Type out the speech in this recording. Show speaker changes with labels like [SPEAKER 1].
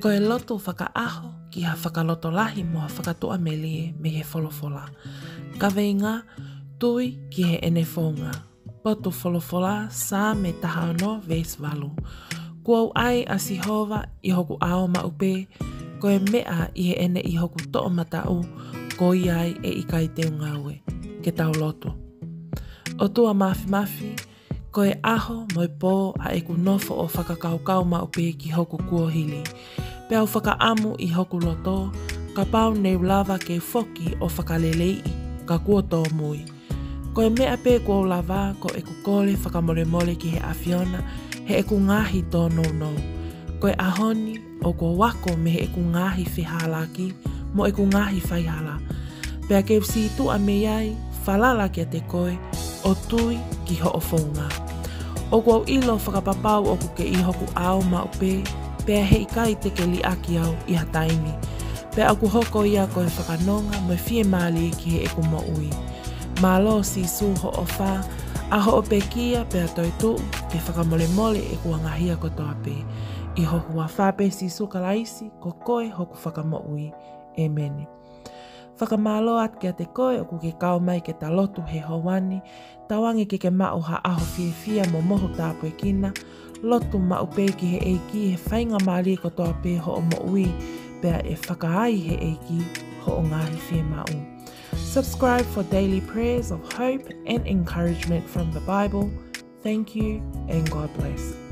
[SPEAKER 1] Ko e loto whakaaho ki ha whakaloto lahi mo ha whakatoa melie me he wholofola. Ka veinga, tui ki he ene whonga. Poto wholofola sa me taha no ves walu. Kuau ai a Sihova I hoku ao maupe, ko e mea I he ene I hoku to'o matau, ko I ai e ikai te ungaue, ke tau loto. O tua mafi, ko e aho mo e pō a e kunofo o whakakaukau maupe ki hoku kuohili. Pea o whakaamu I hoku loto, ka pau nei lava ke foki o whakalelei ka kuoto mui. Ko e mea pē kua lava ko e kukole whakamole ki he awhiona, he e ku ngahi tō no. Ko e ahoni o ko wako me he e ku ngahi whihalaki, mo e ku ngahi whaihala. Pea ke si tu a me iai, whalala ki a te koe, o tui ki ho o whaunga. O kua ilo whakapapau o ku ke I hoku ao maupe, pea he ikai te ke li aki au I hataimi. Pea aku hoko ia ko e whakanonga mo e fie mali ki he e ku mo ui. Malo si su ho o wha, a ho o pe kia pea toi tu, ke whakamole e kua ngahia ko toa pe. I hoku a whape si su kalaisi, ko koe hoku whakamo ui. Amen. Whakamalo at kia te koe o ku ke kau mai ke ta lotu he hawani, tawangi ke mao ha aho fia mo moho tāpu e kina, lotu mau pe ki he eiki he whainga mali ko toa pe ho o mo ui, pea e whakaai he eiki ho o ngahi fia mau. Subscribe for daily prayers of hope and encouragement from the Bible. Thank you and God bless.